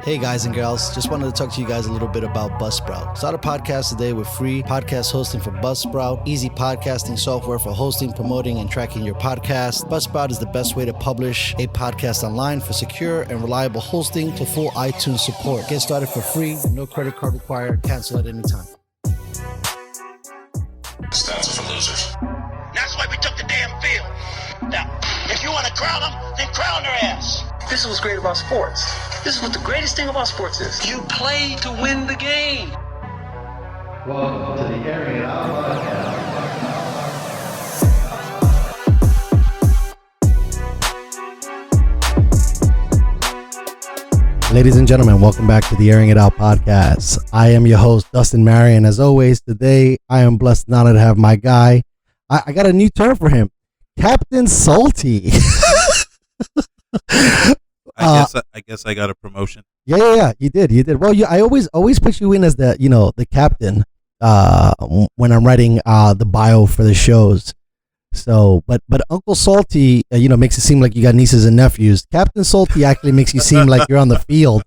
Hey guys and girls, just wanted to talk to you guys a little bit about Buzzsprout. Start a podcast today with free podcast hosting for Buzzsprout, easy podcasting software for hosting, promoting, and tracking your podcast. Buzzsprout is the best way to publish a podcast online for secure and reliable hosting to full iTunes support. Get started for free, no credit card required, cancel at any time. Stats are for losers. That's why we took the damn field. Now, if you want to crown them, then crown their ass. This is what's great about sports. This is what the greatest thing about sports is. You play to win the game. Welcome to the Airin podcast. Ladies and gentlemen, welcome back to the Airing It Out podcast. I am your host, Dustin Marion. As always, today I am blessed and honored to have my guy. I got a new term for him, Captain Saultee. I guess I got a promotion. Yeah, you did. Well, I always put you in as the captain when I'm writing the bio for the shows. So, but Uncle Saultee, makes it seem like you got nieces and nephews. Captain Saultee actually makes you seem like you're on the field,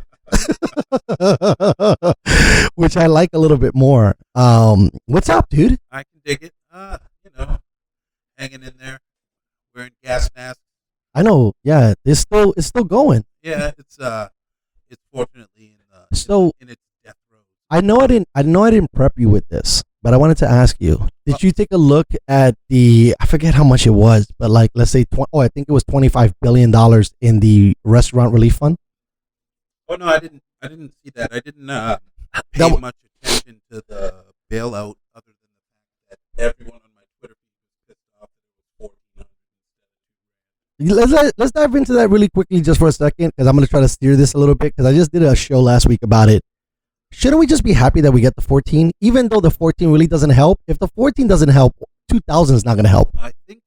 which I like a little bit more. What's up, dude? I can dig it. Hanging in there, wearing gas masks. I know. Yeah, it's still going. Yeah, it's fortunately in its death row. I know I didn't prep you with this, but I wanted to ask you: did you take a look at I forget how much it was, but let's say I think it was $25 billion in the restaurant relief fund. Oh no, I didn't see that. I didn't pay much attention to the bailout, other than the fact that everyone on my Twitter feed was pissed off that it was $1,400. Let's dive into that really quickly just for a second, because I'm going to try to steer this a little bit, because I just did a show last week about it. Shouldn't we just be happy that we get the 14, even though the 14 really doesn't help? If the 14 doesn't help, 2000 is not going to help. I think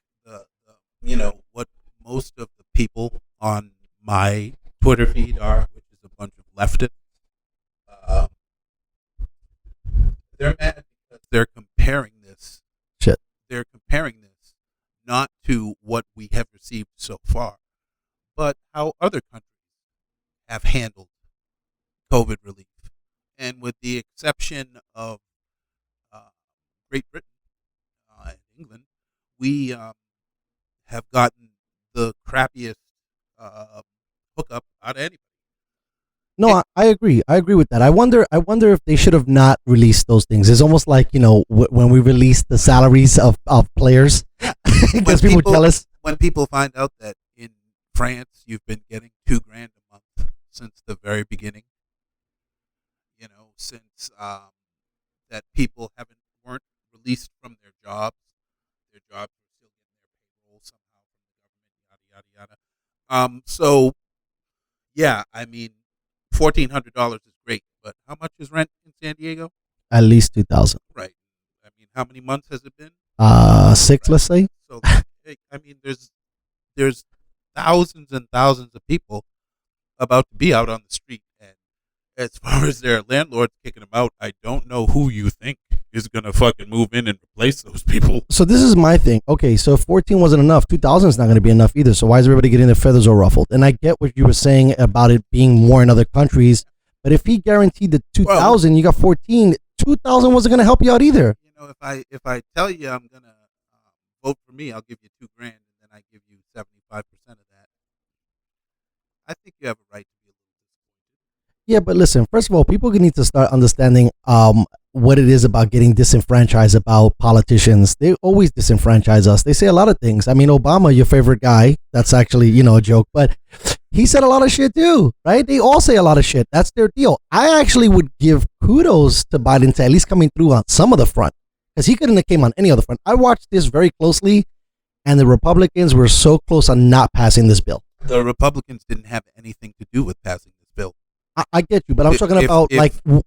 what most of the people on my Twitter feed are, which is a bunch of leftists, they're mad because they're comparing this. Shit. They're comparing this not to what we have received so far, but how other countries have handled COVID relief. And with the exception of Great Britain and England, we have gotten the crappiest hookup out of anybody. No, I agree. I agree with that. I wonder if they should have not released those things. It's almost like, when we released the salaries of players, because people are jealous. When people find out that in France you've been getting $2,000 a month since the very beginning, since that people weren't released from their jobs are still getting their payroll somehow from the government, yada yada yada. So yeah, I mean, $1,400 is great, but how much is rent in San Diego? At least 2,000. Right. I mean, how many months has it been? 6, let's say. So I mean, there's thousands and thousands of people about to be out on the street, and as far as their landlords kicking them out, I don't know who you think is gonna fucking move in and replace those people. So this is my thing. Okay, so if 14 wasn't enough, 2,000 is not going to be enough either. So why is everybody getting their feathers all ruffled? And I get what you were saying about it being more in other countries, but if he guaranteed the 2,000, you got 14. 2,000 wasn't going to help you out either. If I tell you I'm gonna vote for me, I'll give you $2,000, and then I give you 75% of that. I think you have a right to be a little disappointed. Yeah, but listen, first of all, people need to start understanding what it is about getting disenfranchised about politicians. They always disenfranchise us. They say a lot of things. I mean, Obama, your favorite guy, that's actually, a joke, but he said a lot of shit too, right? They all say a lot of shit. That's their deal. I actually would give kudos to Biden to at least coming through on some of the front, because he couldn't have came on any other front. I watched this very closely, and the Republicans were so close on not passing this bill. The Republicans didn't have anything to do with passing this bill. I get you, but I'm talking about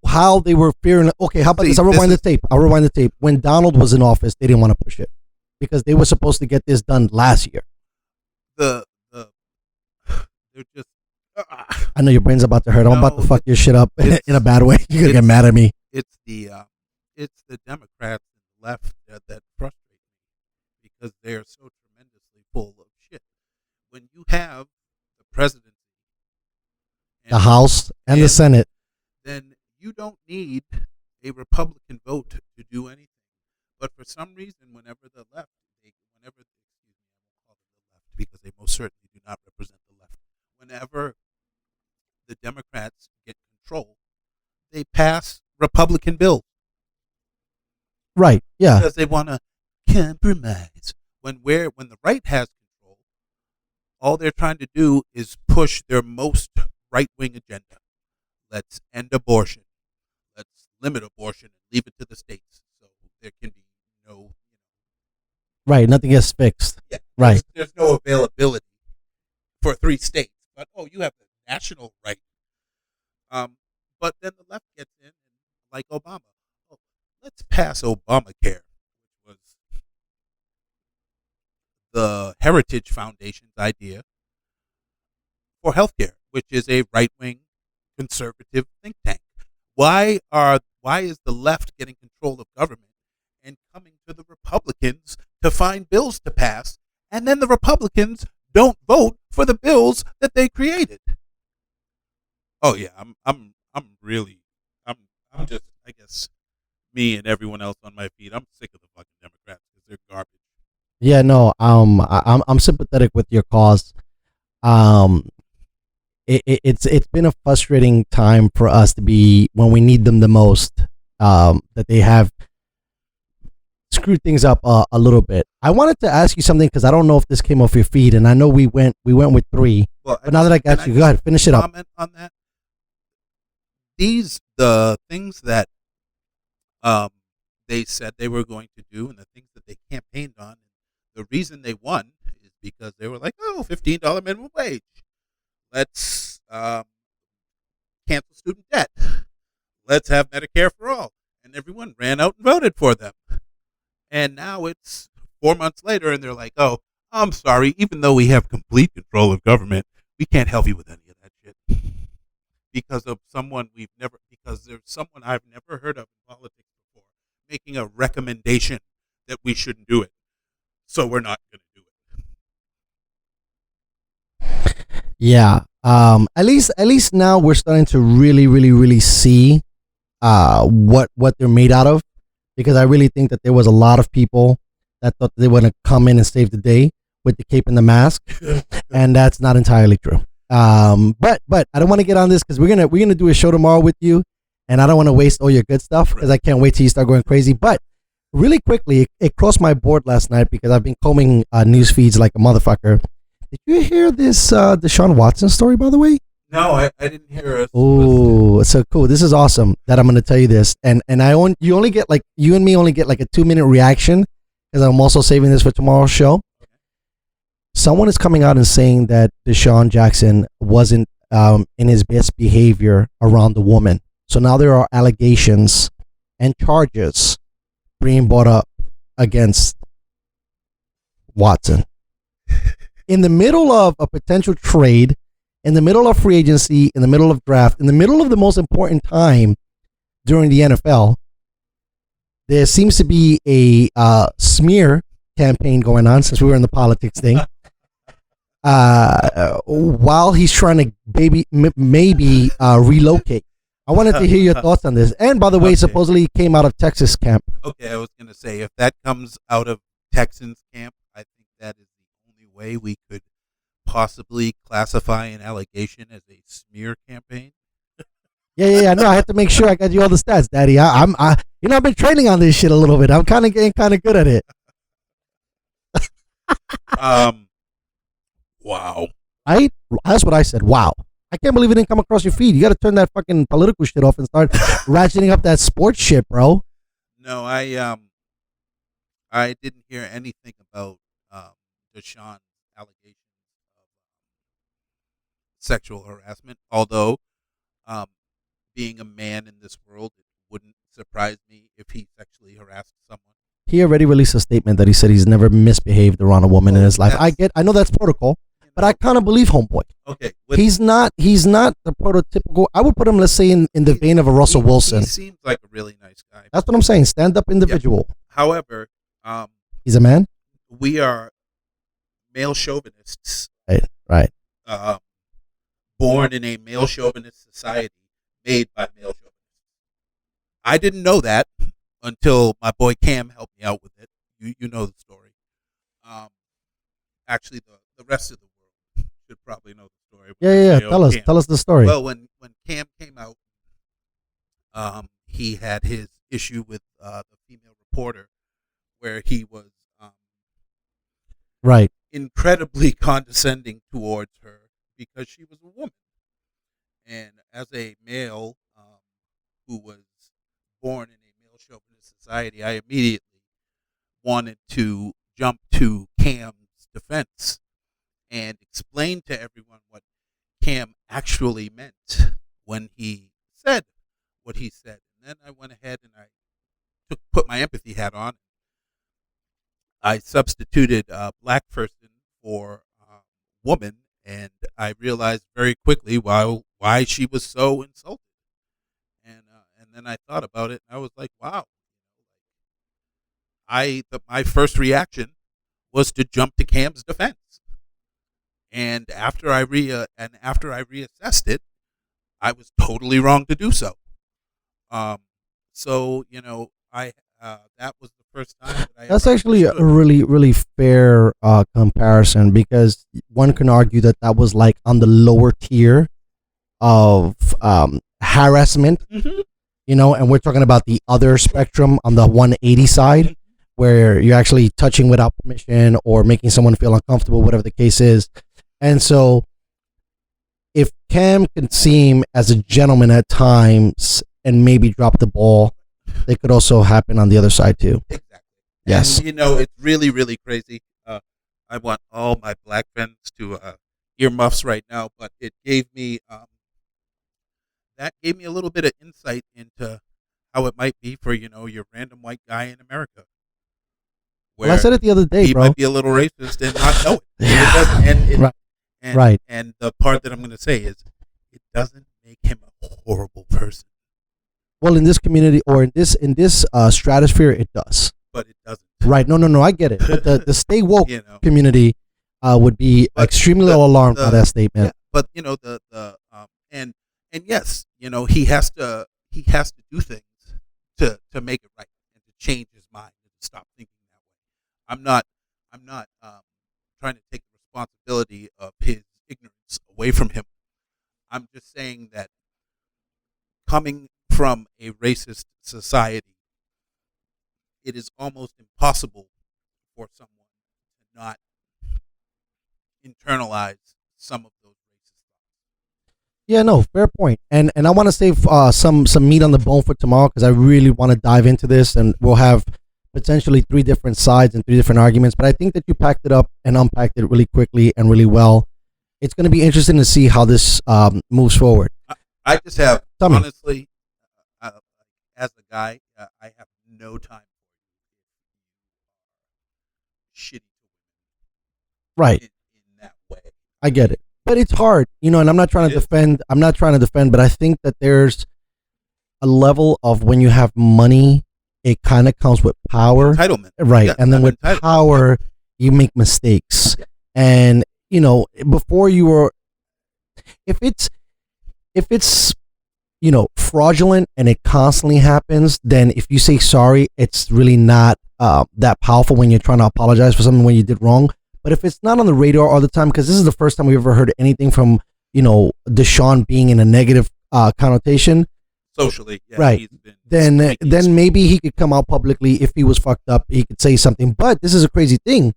how they were fearing. Okay, how about this? I'll rewind the tape. When Donald was in office, they didn't want to push it because they were supposed to get this done last year. They're just. I know your brain's about to hurt. I'm about to fuck your shit up in a bad way. You're gonna get mad at me. It's the Democrats and the left that frustrate me, because they are so tremendously full of shit. When you have the presidency the House and the Senate. Then you don't need a Republican vote to do anything. But for some reason, whenever the left, I won't call them the left because they most certainly do not represent the left. Whenever the Democrats get control, they pass Republican bills. Right. Yeah. Because they want to compromise. When the right has control, all they're trying to do is push their most right-wing agenda. Let's end abortion. Let's limit abortion and leave it to the states, so there can be no. Right. Nothing gets fixed. Yeah. Right. There's no availability for 3 states, but you have the national right. But then the left gets in, and like Obama. Let's pass Obamacare, which was the Heritage Foundation's idea for healthcare, which is a right-wing conservative think tank. Why is the left getting control of government and coming to the Republicans to find bills to pass, and then the Republicans don't vote for the bills that they created? Oh yeah, I'm just, I guess, me and everyone else on my feed. I'm sick of the fucking Democrats because they're garbage. Yeah, no, I'm sympathetic with your cause. It's been a frustrating time for us to be when we need them the most. That they have screwed things up a little bit. I wanted to ask you something because I don't know if this came off your feed, and I know we went with 3. Well, but now that I got you, go ahead, finish it up. Comment on that. The things that they said they were going to do, and the things that they campaigned on. The reason they won is because they were like, $15 minimum wage. Let's cancel student debt. Let's have Medicare for all. And everyone ran out and voted for them. And now it's 4 months later, and they're like, I'm sorry, even though we have complete control of government, we can't help you with any of that shit. Because there's someone I've never heard of in politics before making a recommendation that we shouldn't do it. So we're not going to do it. Yeah. At least now we're starting to really, really, really see what they're made out of, because I really think that there was a lot of people that thought they were going to come in and save the day with the cape and the mask, and that's not entirely true. But I don't want to get on this because we're gonna do a show tomorrow with you, and I don't want to waste all your good stuff because I can't wait till you start going crazy. But really quickly, it crossed my board last night because I've been combing news feeds like a motherfucker. Did you hear this Deshaun Watson story, by the way? No, I didn't hear it. Oh, so cool. This is awesome that I'm going to tell you this. And you only get you and me only get like a 2-minute reaction because I'm also saving this for tomorrow's show. Someone is coming out and saying that Deshaun Jackson wasn't in his best behavior around the woman. So now there are allegations and charges being brought up against Watson. In the middle of a potential trade, in the middle of free agency, in the middle of draft, in the middle of the most important time during the NFL, there seems to be a smear campaign going on, since we were in the politics thing, while he's trying to maybe relocate. I wanted to hear your thoughts on this. And by the way, supposedly he came out of Texas camp. Okay, I was going to say, if that comes out of Texans camp, I think that is the only way we could possibly classify an allegation as a smear campaign. Yeah. No, I had to make sure I got you all the stats, Daddy. I've been training on this shit a little bit. I'm kind of getting good at it. Wow. That's what I said. Wow. I can't believe it didn't come across your feed. You got to turn that fucking political shit off and start ratcheting up that sports shit, bro. No, I didn't hear anything about Deshaun's allegations of sexual harassment. Although, being a man in this world, it wouldn't surprise me if he sexually harassed someone. He already released a statement that he said he's never misbehaved around a woman in his life. I know that's protocol, but I kind of believe homeboy. Okay, he's not the prototypical. I would put him, let's say, in the vein of a Russell Wilson. He seems like a really nice guy. That's what I'm saying. Stand up individual. Yeah. However, he's a man. We are male chauvinists. Right. born in a male chauvinist society made by male chauvinists. I didn't know that until my boy Cam helped me out with it. You know the story. Actually, the rest of the world should probably know the story. Yeah. Tell us the story. Well, when Cam came out, he had his issue with the female reporter, where he was right. incredibly condescending towards her because she was a woman. And as a male who was born in a male chauvinist society, I immediately wanted to jump to Cam's defense and explain to everyone what Cam actually meant when he said what he said. And then I went ahead and I put my empathy hat on. I substituted black person for woman, and I realized very quickly why she was so insulted. And then I thought about it, and I was like, wow. My first reaction was to jump to Cam's defense, and after I reassessed it, I was totally wrong to do so. So I that was the first time that I. That's ever actually a understood. really, really fair comparison, because one can argue that that was like on the lower tier of harassment, Mhm. and we're talking about the other spectrum on the 180 side, where you're actually touching without permission or making someone feel uncomfortable, whatever the case is. And so if Cam can seem as a gentleman at times and maybe drop the ball, they could also happen on the other side too. Exactly. Yes. And, it's really, really crazy. I want all my black friends to earmuffs right now, but it gave me a little bit of insight into how it might be for your random white guy in America. Well, I said it the other day, he bro. might be a little racist and not know it. Yeah. It doesn't, and, Right. And the part that I'm going to say is, it doesn't make him a horrible person, Well, in this community or in this stratosphere, it does. but it doesn't. Right? No, I get it. But the stay woke You know. community would be But extremely alarmed by that statement. Yeah, but and yes, he has to do things to make it right and to change his mind and to stop thinking that way. I'm not trying to take the responsibility of his ignorance away from him. I'm just saying that coming from a racist society, it is almost impossible for someone to not internalize some of those racist thoughts. Yeah, no, fair point. And I want to save some meat on the bone for tomorrow, because I really want to dive into this, and we'll have potentially 3 different sides and 3 different arguments. But I think that you packed it up and unpacked it really quickly and really well. It's going to be interesting to see how this moves forward. I just have, Tell me. honestly, as a guy, I have no time for shitty Right. in that way. I get it. But it's hard, and I'm not trying to It is. defend. I'm not trying to defend, but I think that there's a level of when you have money, it kind of comes with power. Entitlement. Right. Yes, And then I'm with entitled. power, you make mistakes. And, before you were, if it's, fraudulent and it constantly happens, then if you say sorry, it's really not that powerful when you're trying to apologize for something when you did wrong. But if it's not on the radar all the time, because this is the first time we've ever heard anything from, Deshaun being in a negative connotation, Socially, yeah, right. he's been then speaking- maybe he could come out publicly. If he was fucked up, he could say something. But this is a crazy thing.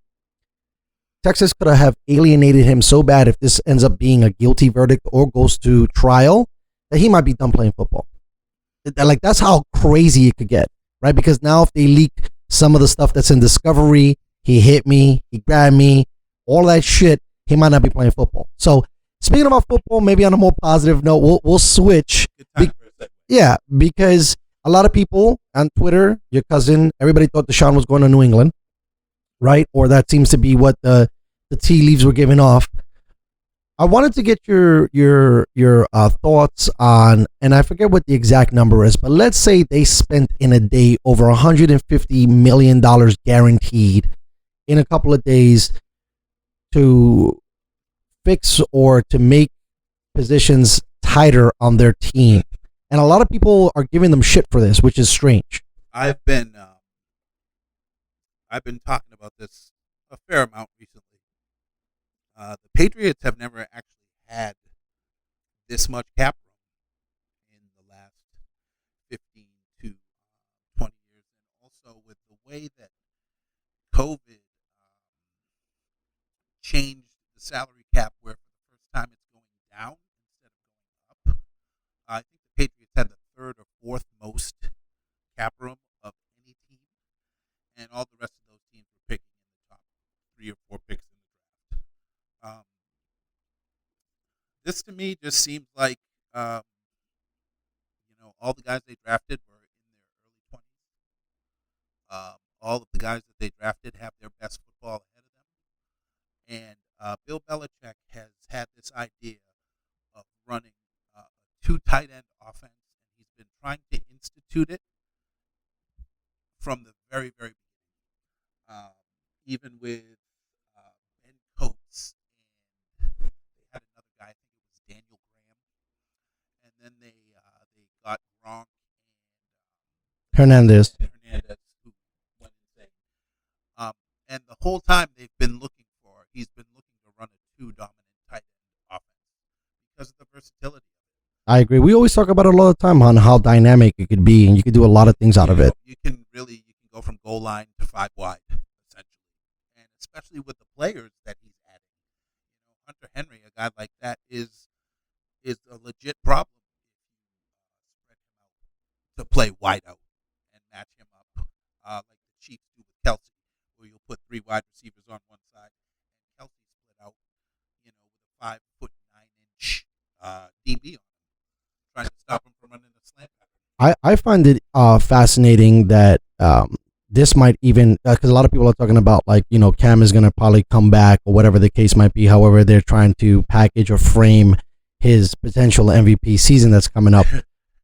Texas could have alienated him so bad if this ends up being a guilty verdict or goes to trial, that he might be done playing football. Like, that's how crazy it could get, right? Because now if they leak some of the stuff that's in Discovery, he hit me, he grabbed me, all that shit, he might not be playing football. So speaking about football, maybe on a more positive note, we'll switch. Good time for a second. Yeah, because a lot of people on Twitter, your cousin, everybody thought Deshaun was going to New England, right? Or that seems to be what the tea leaves were giving off. I wanted to get your thoughts on, and I forget what the exact number is, but let's say they spent in a day over $150 million guaranteed in a couple of days to fix or to make positions tighter on their team. And a lot of people are giving them shit for this, which is strange. I've been talking about this a fair amount recently. The Patriots have never actually had this much cap room in the last 15 to 20 years, and also with the way that COVID changed the salary cap, where for the first time it's going down instead of going up. I think the Patriots had the third or fourth most cap room of any team, and all the rest of those teams were picking in the top 3 or 4 picks in the draft. This to me just seems like, all the guys they drafted were in their early 20s. All of the guys that they drafted have their best football ahead of them. And Bill Belichick has had this idea of running a 2 tight end offense, and he's been trying to institute it from the very, very beginning. Even with Ben Coates, and they had another guy, I think it was Daniel Graham, and then they got Gronk and Hernandez, who went insane. And the whole time he's been looking to run a 2 dominant tight end offense because of the versatility. I agree. We always talk about it a lot of time on how dynamic it could be, and you could do a lot of things out of it. You can go from goal line to 5 wide, essentially, and especially with the players that he's adding. Hunter Henry, a guy like that, is a legit problem. Spread him out to play wide out and match him up, like the Chiefs do with Kelsey, where you'll put 3 wide receivers on one side and Kelsey split out, with a 5'9" DB on him, trying to stop him from running the slant pattern. I find it fascinating that this might even, because a lot of people are talking about, like, Cam is going to probably come back or whatever the case might be. However, they're trying to package or frame his potential MVP season that's coming up.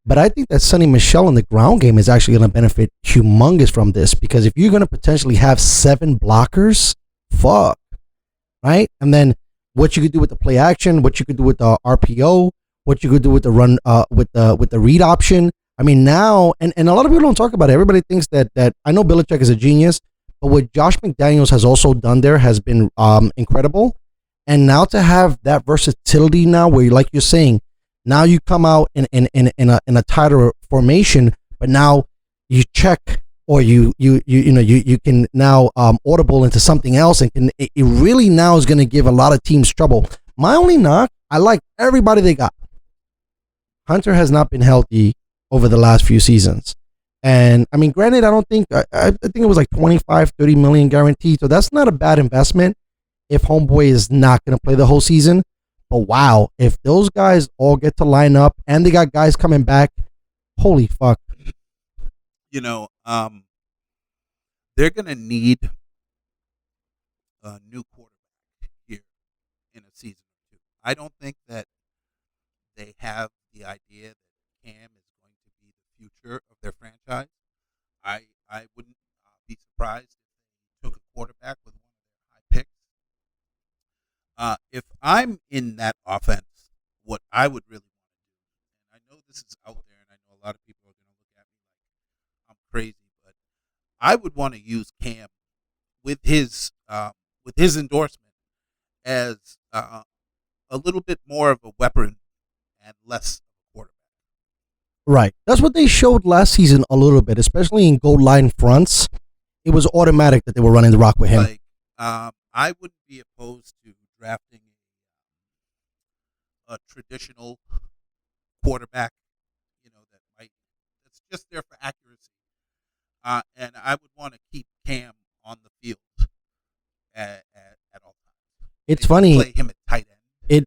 But I think that Sonny Michel in the ground game is actually going to benefit humongous from this, because if you're going to potentially have 7 blockers, fuck, right? And then what you could do with the play action, what you could do with the RPO, what you could do with the run, with the read option. I mean, now, and a lot of people don't talk about it. Everybody thinks that I know Belichick is a genius, but what Josh McDaniels has also done there has been incredible. And now to have that versatility now, where, like you're saying, now you come out in a tighter formation, but now you check, or you can now audible into something else, and it really now is going to give a lot of teams trouble. My only knock, I like everybody they got. Hunter has not been healthy over the last few seasons. And I mean, granted, I don't think, I think it was like 25, 30 million guaranteed. So that's not a bad investment if homeboy is not going to play the whole season. But wow, if those guys all get to line up and they got guys coming back, holy fuck. They're going to need a new quarterback here in a season or 2. I don't think that they have the idea that Cam is going to be the future of their franchise. I wouldn't be surprised if they took a quarterback with one of their high picks. If I'm in that offense, what I would really want to do, and I know this is out there, and I know a lot of people are going to look at me like I'm crazy, but I would want to use Cam with his endorsement as a little bit more of a weapon and less quarterback. Right. That's what they showed last season a little bit, especially in goal line fronts. It was automatic that they were running the rock with him. Like, I wouldn't be opposed to drafting a traditional quarterback, that's just there for accuracy. And I would want to keep Cam on the field at all times. It's funny. Play him at tight end. It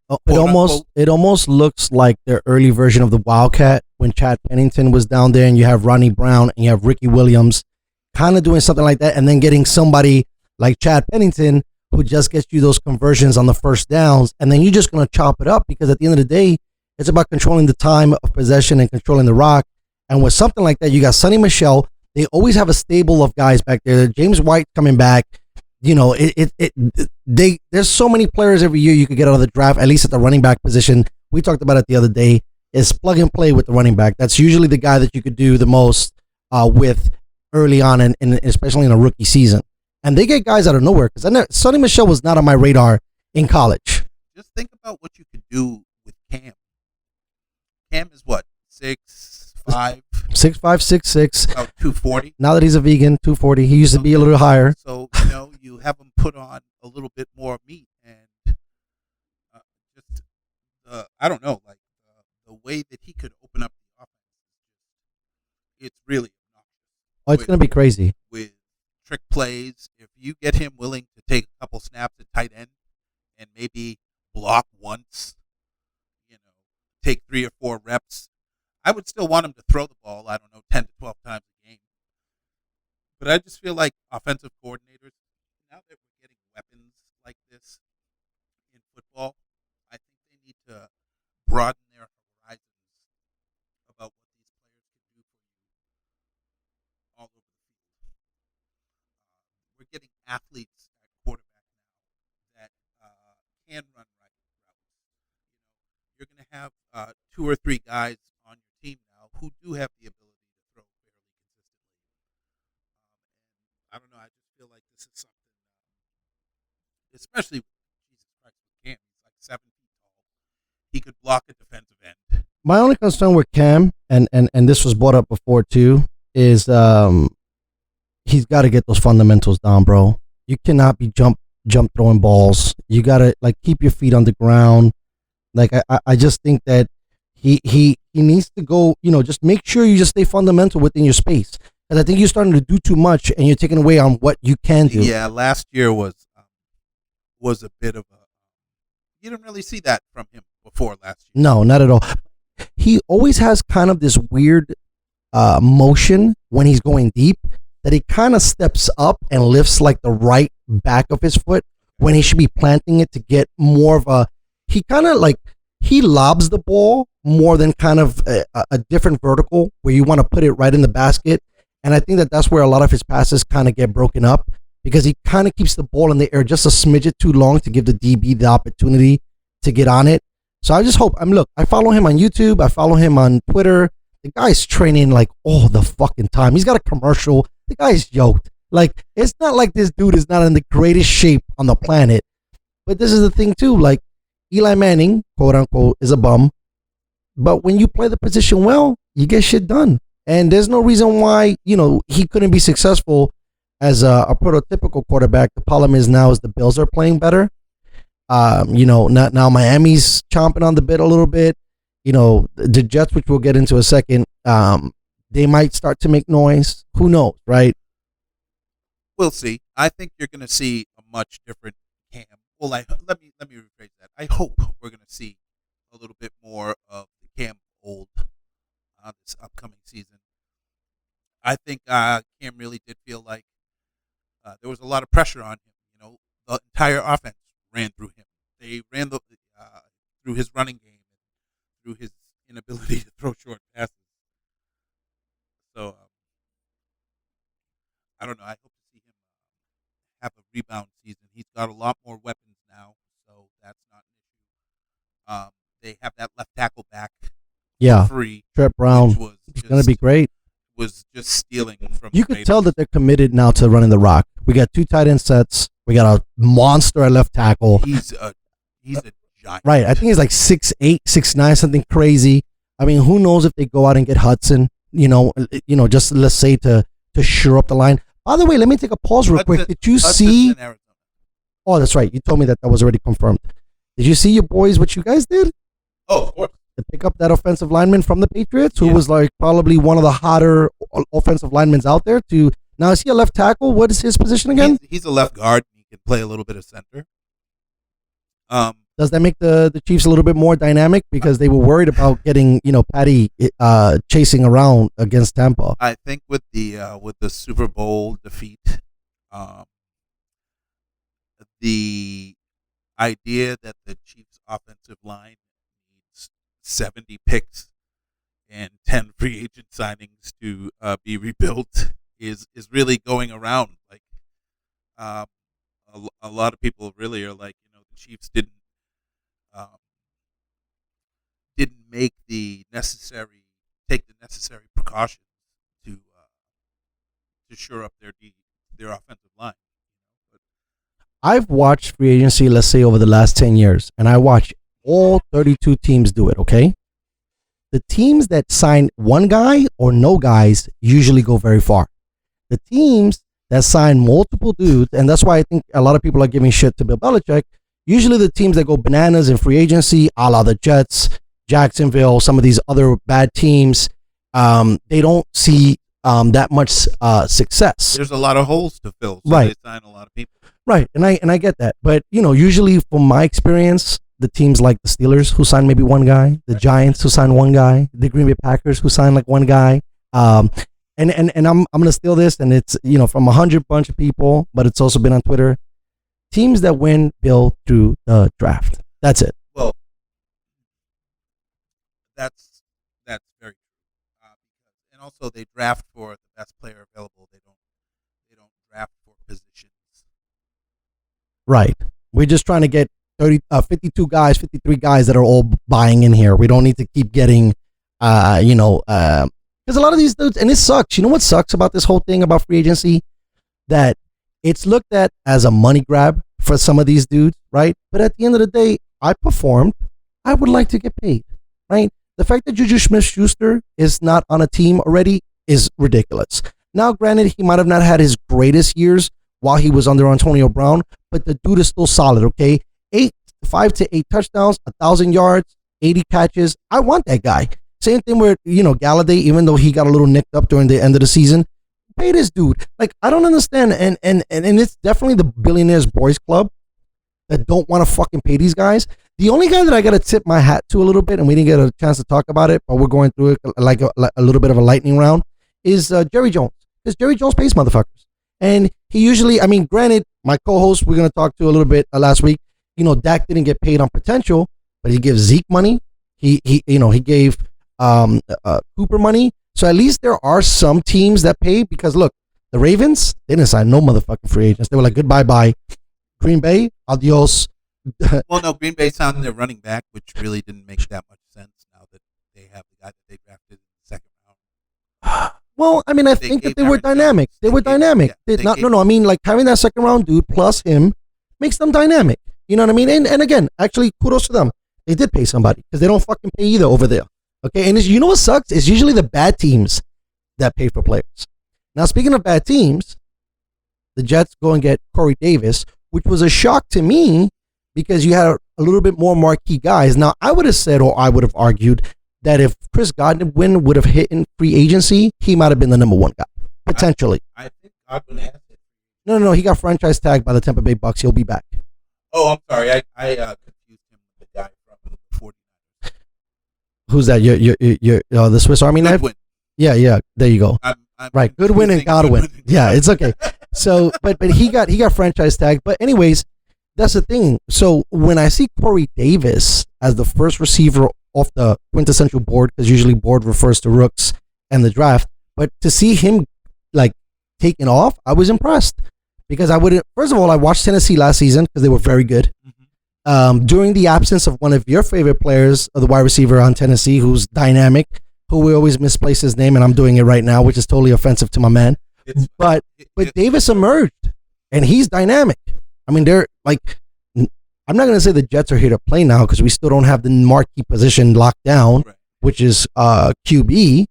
almost looks like their early version of the Wildcat when Chad Pennington was down there, and you have Ronnie Brown and you have Ricky Williams kind of doing something like that, and then getting somebody like Chad Pennington who just gets you those conversions on the first downs, and then you're just going to chop it up, because at the end of the day, it's about controlling the time of possession and controlling the rock. And with something like that, you got Sonny Michel. They always have a stable of guys back there. James White coming back. There's so many players every year you could get out of the draft, at least at the running back position, we talked about it the other day, is plug and play with the running back. That's usually the guy that you could do the most with early on, and especially in a rookie season. And they get guys out of nowhere because Sonny Michel was not on my radar in college. Just think about what you could do with Cam. Cam is what, 6'5", 6'5", 6'6". about 240. Now that he's a vegan, 240. He used to be a little higher. So you have him put on a little bit more meat, and just I don't know, like the way that he could open up the offense, it's really obnoxious. Oh, it's going to be crazy. With trick plays. If you get him willing to take a couple snaps at tight end and maybe block once, take 3 or 4 reps, I would still want him to throw the ball, 10 to 12 times a game. But I just feel like offensive coordinators, now that we're getting weapons like this in football, I think they need to broaden their horizons about what these players can do for you all over the field. We're getting athletes at quarterback now that can run right routes. You're going to have 2 or 3 guys on your team now who do have the ability to throw fairly consistently. I don't know. I just feel like this is something, especially with Jesus Christ with Cam. He's like 7 feet tall. He could block a defensive end. My only concern with Cam, and this was brought up before too, is he's got to get those fundamentals down, bro. You cannot be jump throwing balls. You got to keep your feet on the ground. I just think that he needs to go, just make sure you just stay fundamental within your space. And I think you're starting to do too much and you're taking away on what you can do. Yeah, last year was a bit of a, you didn't really see that from him before last year. No, not at all. He always has kind of this weird motion when he's going deep that he kind of steps up and lifts the right back of his foot when he should be planting it to get more of a, he kind of he lobs the ball more than kind of a different vertical where you want to put it right in the basket. And I think that that's where a lot of his passes kind of get broken up because he kind of keeps the ball in the air just a smidget too long to give the DB the opportunity to get on it. So I just hope, look, I follow him on YouTube. I follow him on Twitter. The guy's training all the fucking time. He's got a commercial. The guy's yoked. It's not like this dude is not in the greatest shape on the planet. But this is the thing too, Eli Manning, quote unquote, is a bum. But when you play the position well, you get shit done. And there's no reason why, he couldn't be successful as a prototypical quarterback. The problem is now the Bills are playing better. Now Miami's chomping on the bit a little bit. The Jets, which we'll get into a second, they might start to make noise. Who knows, right? We'll see. I think you're going to see a much different Cam. Well, let me rephrase that. I hope we're going to see a little bit more of the Cam old this upcoming season. I think Cam really did feel like there was a lot of pressure on him. The entire offense ran through him. They ran through his running game, through his inability to throw short passes. So I don't know. I hope to see him have a rebound season. He's got a lot more weapons now, so that's not an issue. They have that left tackle back. Yeah, free. Trent Brown is going to be great. Was just stealing from. You could tell that they're committed now to running the rock. We got 2 tight end sets. We got a monster at left tackle. He's a giant. Right. I think he's 6'8", 6'9", something crazy. I mean, who knows if they go out and get Hudson? Just let's say to shore up the line. By the way, let me take a pause real quick. Did you see? Oh, that's right. You told me that was already confirmed. Did you see your boys? What you guys did? Oh, of course. To pick up that offensive lineman from the Patriots, who was probably one of the hotter offensive linemen out there. Now, is he a left tackle? What is his position again? He's a left guard. He can play a little bit of center. Does that make the Chiefs a little bit more dynamic because they were worried about getting Patty chasing around against Tampa? I think with the Super Bowl defeat, the idea that the Chiefs' offensive line needs 70 picks and 10 free agent signings to be rebuilt is really going around. A lot of people really are the Chiefs didn't take the necessary precautions to shore up their offensive line. But I've watched free agency, let's say over the last 10 years, and I watch all 32 teams do it, okay? The teams that sign one guy or no guys usually go very far. The teams that sign multiple dudes, and that's why I think a lot of people are giving shit to Bill Belichick, usually the teams that go bananas in free agency, a la the Jets, Jacksonville, some of these other bad teams, they don't see that much success. there's a lot of holes to fill, so Right. they sign a lot of people. Right, and I get that, but usually from my experience, the teams like the Steelers who sign maybe one guy, the Giants who sign one guy, the Green Bay Packers who sign like one guy, and I'm gonna steal this, and it's from 100 bunch of people, but it's also been on Twitter. Teams that win build through the draft. That's it. Well, that's very true. And also they draft for the best player available. They don't draft for positions. Right. We're just trying to get 52 guys, 53 guys that are all buying in here. We don't need to keep getting, because a lot of these dudes, and it sucks. You know what sucks about this whole thing about free agency? That it's looked at as a money grab for some of these dudes, right? But at the end of the day, I performed. I would like to get paid, right? The fact that Juju Smith-Schuster is not on a team already is ridiculous. Now, granted, he might have not had his greatest years while he was under Antonio Brown, but the dude is still solid, okay? 5 to 8 touchdowns, 1,000 yards, 80 catches. I want that guy. Same thing with, Galladay, even though he got a little nicked up during the end of the season. Pay this dude. Like, I don't understand. And it's definitely the billionaires boys club that don't want to fucking pay these guys. The only guy that I got to tip my hat to a little bit, and we didn't get a chance to talk about it, but we're going through it like a little bit of a lightning round, is Jerry Jones. Because Jerry Jones pays motherfuckers. And he usually, granted, my co-host we're going to talk to a little bit last week, Dak didn't get paid on potential, but he gives Zeke money. He gave Cooper money. So at least there are some teams that pay, because look, the Ravens, they didn't sign no motherfucking free agents. They were like, goodbye, bye. Green Bay, adios. Well, no, Green Bay signed their running back, which really didn't make that much sense now that they have the guy that they drafted in the second round. Well, I think that they were dynamic. They were dynamic. Like having that second round dude plus him makes them dynamic. You know what I mean? And again, actually, kudos to them. They did pay somebody, because they don't fucking pay either over there. Okay, and you know what sucks? It's usually the bad teams that pay for players. Now, speaking of bad teams, the Jets go and get Corey Davis, which was a shock to me because you had a little bit more marquee guys. Now, I would have said, or I would have argued, that if Chris Godwin would have hit in free agency, he might have been the number one guy, potentially. I think Godwin has it. No, he got franchise tagged by the Tampa Bay Bucks. He'll be back. Oh, I'm sorry. I confused him with the guy from the 49ers. Who's that? The Swiss Army knife? Goodwin. Yeah. There you go. I'm Right, Goodwin and Godwin. Yeah, it's okay. So, but he got franchise tagged. But anyways, that's the thing. So when I see Corey Davis as the first receiver off the quintessential board, because usually board refers to rooks and the draft, but to see him like taking off, I was impressed, because first of all, I watched Tennessee last season because they were very good. During the absence of one of your favorite players, the wide receiver on Tennessee, who's dynamic, who we always misplace his name, and I'm doing it right now, which is totally offensive to my man. But Davis emerged, and he's dynamic. They're like, I'm not going to say the Jets are here to play now, because we still don't have the marquee position locked down, which is QB.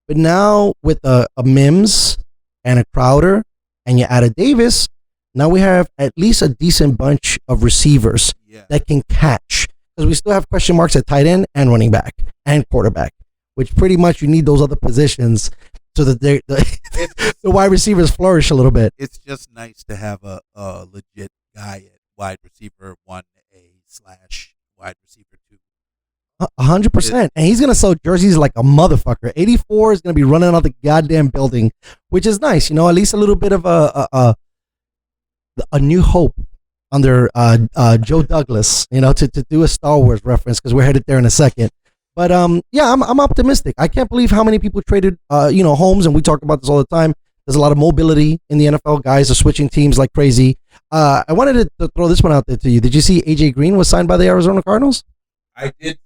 But now with a Mims and a Crowder, and you add a Davis, now we have at least a decent bunch of receivers that can catch, because we still have question marks at tight end and running back and quarterback, which pretty much you need those other positions so that the wide receivers flourish a little bit. It's just nice to have a legit guy at wide receiver 1A/wide receiver 2. 100%. And he's going to sell jerseys like a motherfucker. 84 is going to be running out the goddamn building, which is nice. At least a little bit of a new hope under Joe Douglas, to do a Star Wars reference, because we're headed there in a second. But I'm optimistic. I can't believe how many people traded homes, and we talk about this all the time. There's a lot of mobility in the NFL. Guys are switching teams like crazy. I wanted to throw this one out there to you. Did you see AJ Green was signed by the Arizona Cardinals? I did,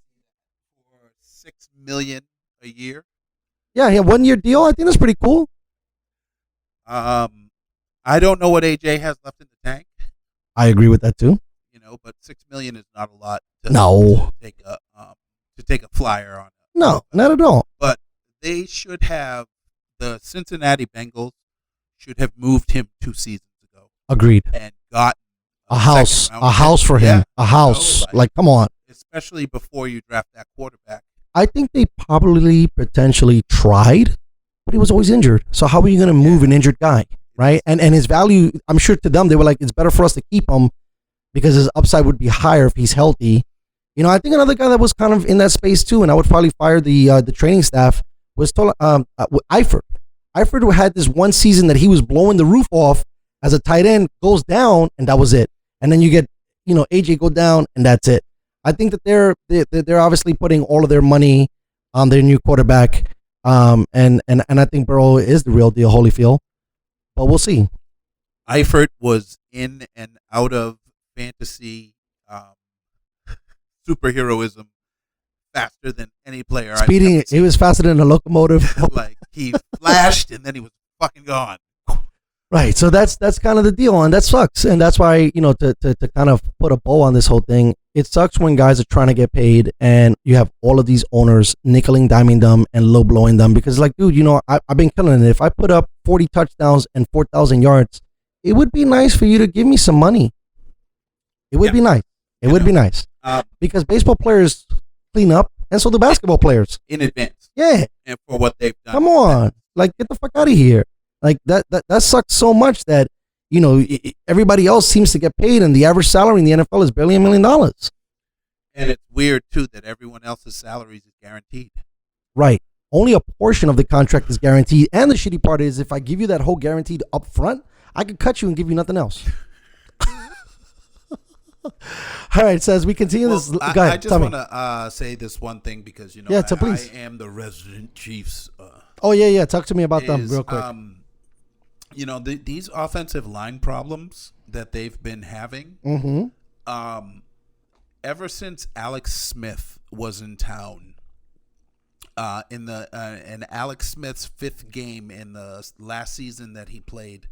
for million a year. Yeah, he had 1 year deal. I think that's pretty cool. I don't know what AJ has left in the tank, I agree with that too. but $6 million is not a lot No. to take a flyer on. No, not at all. But they should have the Cincinnati Bengals should have moved him 2 seasons ago Agreed. and got A house for him. Yeah. A house. Like, come on. Especially before you draft that quarterback. I think they probably potentially tried, but he was always injured. So how are you going to move an injured guy, right? And his value, I'm sure to them, they were like, it's better for us to keep him because his upside would be higher if he's healthy. I think another guy that was kind of in that space too, and I would probably fire the training staff, was Eifert. Eifert had this one season that he was blowing the roof off as a tight end, goes down, and that was it. And then you get, AJ go down, and that's it. I think that they're obviously putting all of their money on their new quarterback, and I think Burrow is the real deal, Holyfield. But we'll see. Eifert was in and out of fantasy superheroism faster than any player. Speeding, he was faster than a locomotive. Like he flashed and then he was fucking gone. Right, so that's kind of the deal, and that sucks, and that's why to kind of put a bow on this whole thing, it sucks when guys are trying to get paid, and you have all of these owners nickeling, diming them, and low blowing them because, like, dude, I've been killing it. If I put up 40 touchdowns and 4,000 yards, it would be nice for you to give me some money. It would be nice. It would be nice because baseball players clean up, and so do basketball players in advance. Yeah, and for what they've done. Come on, like get the fuck out of here. Like that sucks so much that everybody else seems to get paid, and the average salary in the NFL is barely $1 million. And it's weird too that everyone else's salaries is guaranteed. Right. Only a portion of the contract is guaranteed, and the shitty part is if I give you that whole guaranteed up front, I could cut you and give you nothing else. All right, so as we continue this, go ahead, I just want to say this one thing because please. I am the resident Chiefs. Yeah. Talk to me about them real quick. These offensive line problems that they've been having. Mm-hmm. Ever since Alex Smith was in town, in Alex Smith's 5th game in the last season that he played,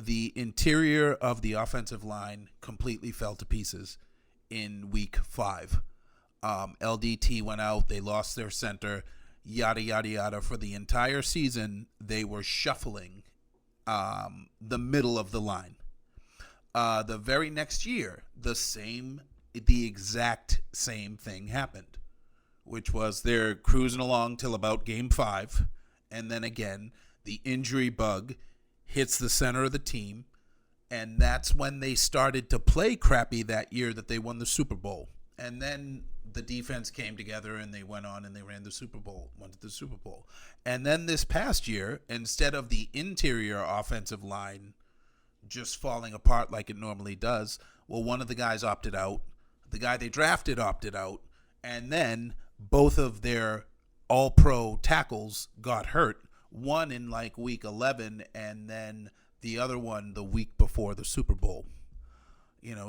the interior of the offensive line completely fell to pieces in week 5. LDT went out. They lost their center. Yada, yada, yada. For the entire season, they were shuffling the middle of the line. The very next year, the exact same thing happened, which was they're cruising along till about game 5, and then again, the injury bug hits the center of the team, and that's when they started to play crappy that year that they won the Super Bowl. And then the defense came together and they went on and they went to the Super Bowl. And then this past year, instead of the interior offensive line just falling apart like it normally does, well, one of the guys opted out. The guy they drafted opted out. And then both of their all-pro tackles got hurt. One in like week 11 and then the other one the week before the Super Bowl.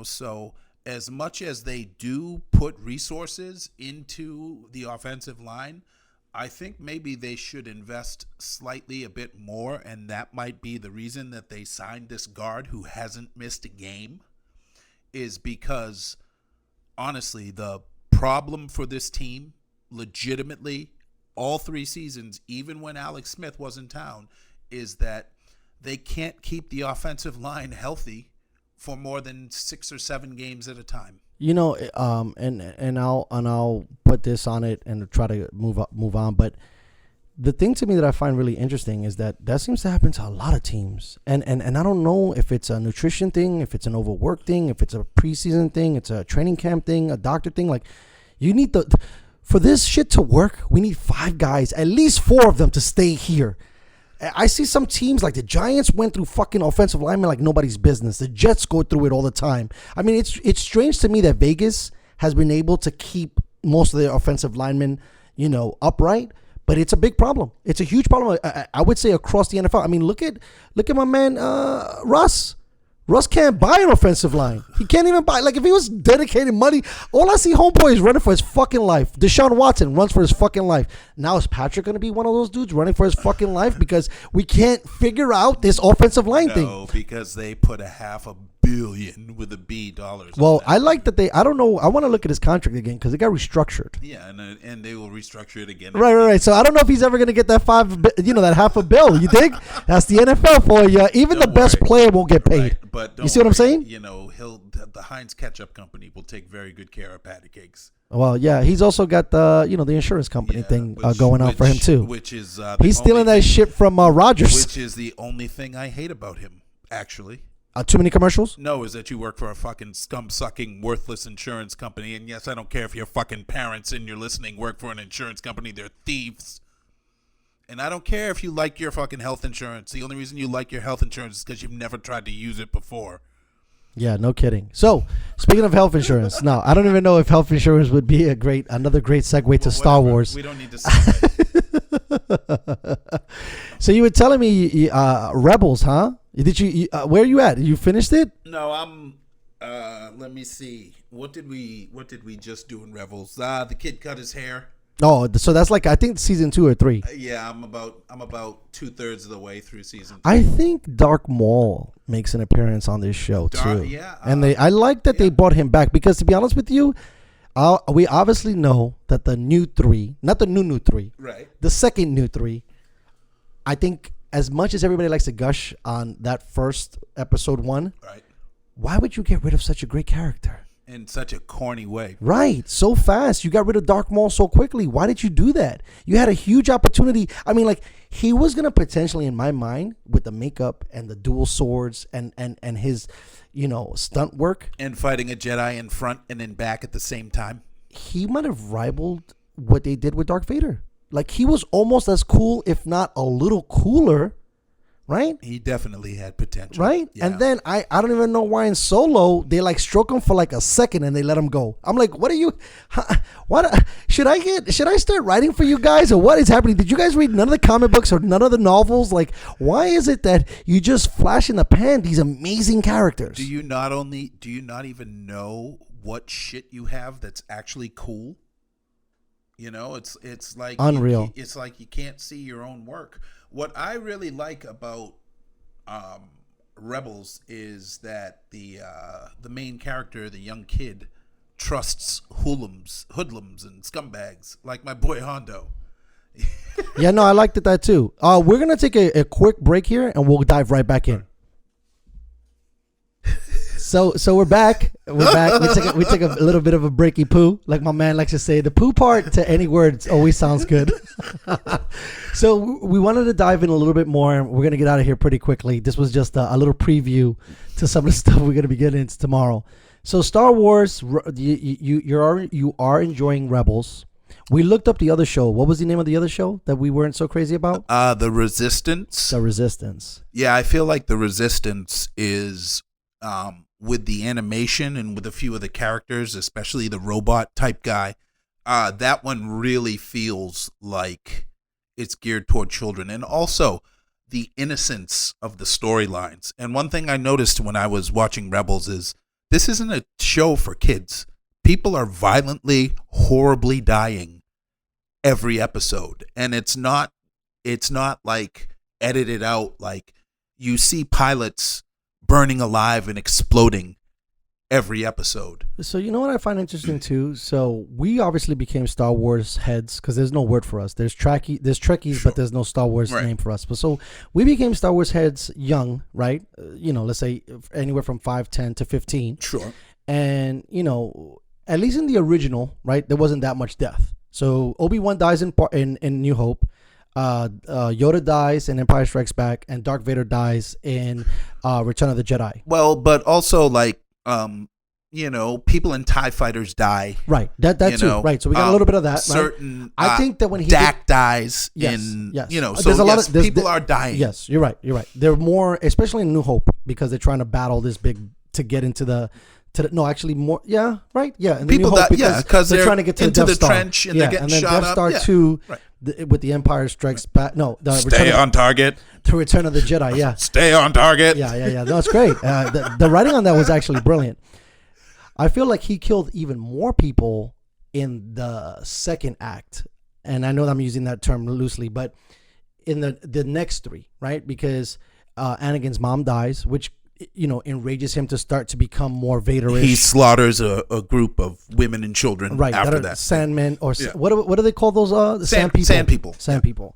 So as much as they do put resources into the offensive line, I think maybe they should invest slightly a bit more, and that might be the reason that they signed this guard who hasn't missed a game, is because, honestly, the problem for this team, legitimately, all 3 seasons, even when Alex Smith was in town, is that they can't keep the offensive line healthy for more than 6 or 7 games at a time. And I'll put this on it and try to move on. But the thing to me that I find really interesting is that seems to happen to a lot of teams. And I don't know if it's a nutrition thing, if it's an overwork thing, if it's a preseason thing, it's a training camp thing, a doctor thing. Like, you need for this shit to work, we need 5 guys, at least 4 of them to stay here. I see some teams like the Giants went through fucking offensive linemen like nobody's business. The Jets go through it all the time. I mean, it's strange to me that Vegas has been able to keep most of their offensive linemen, upright, but it's a big problem. It's a huge problem. I would say across the NFL. I mean, look at my man Russ. Russ can't buy an offensive line. He can't even buy. Like, if he was dedicating money, all I see homeboy is running for his fucking life. Deshaun Watson runs for his fucking life. Now is Patrick going to be one of those dudes running for his fucking life because we can't figure out this offensive line thing? No, because they put $500 million with a B dollars. Well, I like that they. I don't know. I want to look at his contract again because it got restructured. Yeah, and they will restructure it again. Right. So I don't know if he's ever going to get that that $500 million. You think? That's the NFL for you. Even the best player won't get paid. Right, but you see what I'm saying? You know, the Heinz Ketchup Company will take very good care of patty cakes. Well, yeah, he's also got the the insurance company thing going on for him too. Which is he's stealing that shit from Rogers. Which is the only thing I hate about him, actually. Too many commercials? No, is that you work for a fucking scum-sucking, worthless insurance company. And yes, I don't care if your fucking parents and you're listening work for an insurance company. They're thieves. And I don't care if you like your fucking health insurance. The only reason you like your health insurance is because you've never tried to use it before. Yeah, no kidding. So, speaking of health insurance, now I don't even know if health insurance would be another great segue to Star Wars. We don't need to segue. So you were telling me Rebels, huh? Did you? Where are you at? You finished it? No, I'm. Let me see. What did we just do in Rebels? The kid cut his hair. Oh, so that's like I think season 2 or 3. Yeah, I'm about 2/3 of the way through season 2. I think Dark Maul makes an appearance on this show too. Yeah, and I like that they brought him back because to be honest with you, we obviously know that the new 3, not the new 3, right? The second new 3. I think as much as everybody likes to gush on that first episode 1, right? Why would you get rid of such a great character? In such a corny way. Right. So fast. You got rid of Dark Maul so quickly. Why did you do that? You had a huge opportunity. I mean, like, he was going to potentially, in my mind, with the makeup and the dual swords and his, stunt work. And fighting a Jedi in front and in back at the same time. He might have rivaled what they did with Darth Vader. Like, he was almost as cool, if not a little cooler. Right? He definitely had potential. Right? Yeah. And then I don't even know why in Solo they like stroke him for like a second and they let him go. I'm like, what are you should I start writing for you guys or what is happening? Did you guys read none of the comic books or none of the novels? Like, why is it that you just flash in the pan these amazing characters? Do you not even know what shit you have that's actually cool? It's like unreal. It's like you can't see your own work. What I really like about Rebels is that the main character, the young kid, trusts hoodlums and scumbags like my boy Hondo. Yeah, no, I liked that too. We're gonna take a quick break here and we'll dive right back in. So we're back. We're back. We take a little bit of a breaky poo, like my man likes to say. The poo part to any words always sounds good. So we wanted to dive in a little bit more, and we're gonna get out of here pretty quickly. This was just a little preview to some of the stuff we're gonna be getting into tomorrow. So Star Wars, you are enjoying Rebels. We looked up the other show. What was the name of the other show that we weren't so crazy about? The Resistance. The Resistance. Yeah, I feel like the Resistance is. With the animation and with a few of the characters, especially the robot type guy, that one really feels like it's geared toward children. And also the innocence of the storylines. And one thing I noticed when I was watching Rebels is this isn't a show for kids. People are violently, horribly dying every episode. And it's not like edited out. Like you see pilots burning alive and exploding every episode. So you know what I find interesting too? So we obviously became Star Wars heads because there's no word for us. There's Trekkies, sure. But there's no Star Wars name for us. But so we became Star Wars heads young, right? Let's say anywhere from 5, 10 to 15. Sure. And at least in the original, right, there wasn't that much death. So Obi-Wan dies in New Hope. Yoda dies in Empire Strikes Back, and Darth Vader dies in Return of the Jedi. Well, but also like people in TIE fighters die. Right, that too. Right, so we got a little bit of that. Certain, right? I think that when Dak dies yes. So there's a lot of people are dying. Yes, you're right. They're more, especially in New Hope, because they're trying to battle this big to get into the. No, actually more. Yeah, right. Yeah, and people die. Yeah, because they're trying to get to into the Death Star. trench and they're getting and then shot Death up. Star yeah. 2. Right. with the Empire Strikes Back. No, Stay on target. to Return of the Jedi. Yeah, Stay on target. yeah. No, it's great. The writing on that was actually brilliant. I feel like he killed even more people in the second act, and I know that I'm using that term loosely, but in the next three, right? Because Anakin's mom dies, which enrages him to start to become more Vader-ish. He slaughters a group of women and children after that. Sandmen, or what do they call those? Sand people. Sand people. Sand people.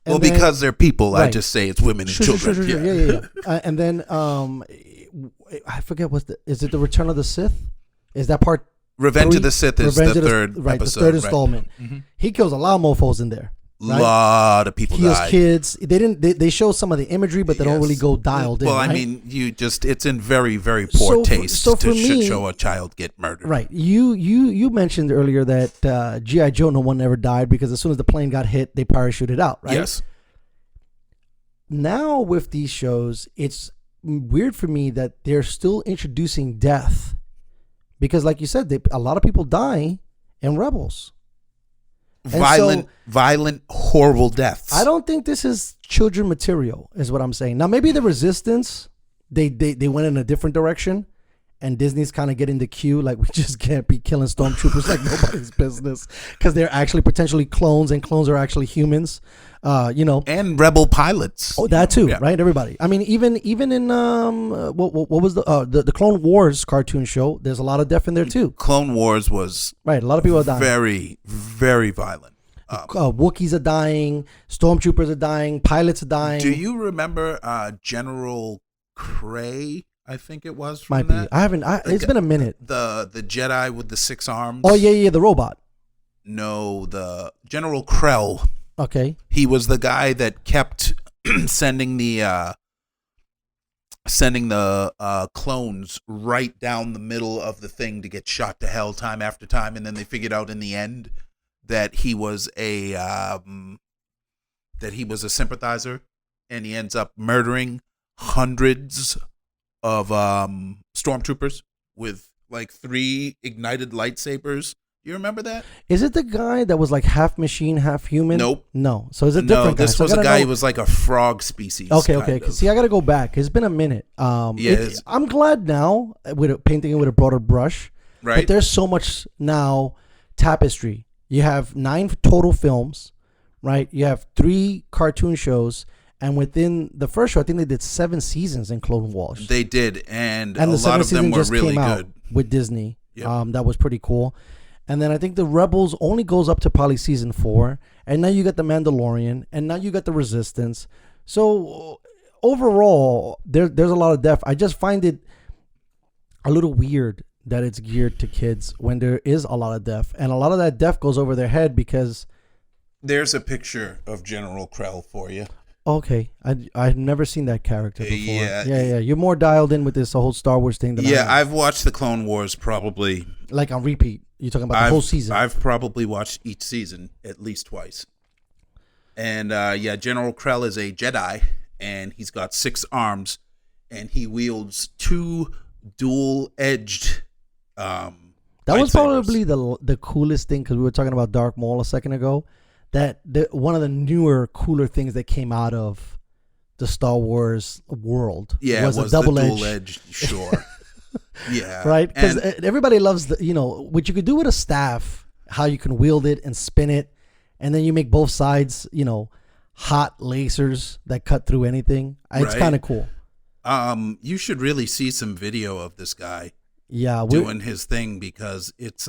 And well, then, because they're people, right. I just say it's women and children. Sure. Yeah. And then I forget is it the Return of the Sith? Is that part? Revenge of the Sith is the third episode. The third installment. Right. Mm-hmm. He kills a lot of mofos in there. Right? Lot of people kills died. Kids. They show some of the imagery, but they don't really go dialed in. Well, right? I mean, it's in very, very poor taste to show a child get murdered. Right. You mentioned earlier that G.I. Joe, no one ever died because as soon as the plane got hit, they parachuted out, right? Yes. Now with these shows, it's weird for me that they're still introducing death because, like you said, a lot of people die in Rebels. Violent, horrible deaths. I don't think this is children material, is what I'm saying. Now, maybe the Resistance, they went in a different direction, and Disney's kind of getting the cue, like, we just can't be killing stormtroopers like nobody's business, because they're actually potentially clones, and clones are actually humans, And rebel pilots. Oh, that too, right? Everybody. I mean, even in what was the Clone Wars cartoon show? There's a lot of death in there too. Clone Wars was right. A lot of people are dying. Very, very violent. Wookiees are dying. Stormtroopers are dying. Pilots are dying. Do you remember General Cray? I think it was. Might be. I haven't. It's been a minute. The Jedi with the 6 arms. Oh yeah, the robot. No, the General Krell. Okay. He was the guy that kept sending the clones right down the middle of the thing to get shot to hell time after time, and then they figured out in the end that he was a sympathizer, and he ends up murdering hundreds of stormtroopers with like 3 ignited lightsabers. You remember that? Is it the guy that was like half machine, half human? Nope. No. So it's a different guy. This was a guy who was like a frog species. Okay. See, I got to go back. It's been a minute. I'm glad now with painting it with a broader brush. Right. But there's so much now tapestry. You have 9 total films, right? You have 3 cartoon shows. And within the first show, I think they did 7 seasons in Clone Wars. They did. And a lot of them were really good. With Disney. Yep. That was pretty cool. And then I think the Rebels only goes up to probably season 4. And now you got the Mandalorian. And now you got the Resistance. So overall, there's a lot of death. I just find it a little weird that it's geared to kids when there is a lot of death. And a lot of that death goes over their head because... There's a picture of General Krell for you. Okay. I've never seen that character before. Yeah. You're more dialed in with this whole Star Wars thing than I am. I've watched the Clone Wars probably... Like on repeat. You're talking about the whole season. I've probably watched each season at least twice. And General Krell is a Jedi, and he's got 6 arms, and he wields 2 dual-edged that was probably the coolest thing, because we were talking about Darth Maul a second ago. One of the newer, cooler things that came out of the Star Wars world was a double-edged. Sure. Yeah. Right? Because everybody loves what you could do with a staff, how you can wield it and spin it, and then you make both sides, hot lasers that cut through anything. It's kind of cool. You should really see some video of this guy doing his thing, because it's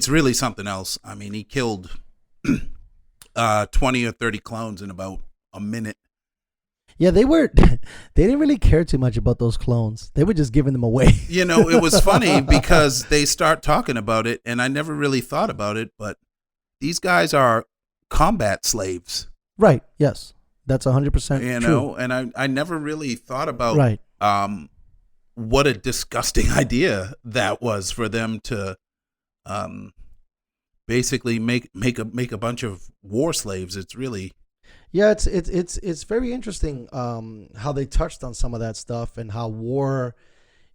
really something else. I mean, he killed 20 or 30 clones in about a minute. Yeah, they didn't really care too much about those clones. They were just giving them away. It was funny because they start talking about it, and I never really thought about it, but these guys are combat slaves. Right, yes. That's 100% true. And I never really thought about right. What a disgusting idea that was for them to basically make a bunch of war slaves. It's really... Yeah, it's very interesting how they touched on some of that stuff and how war,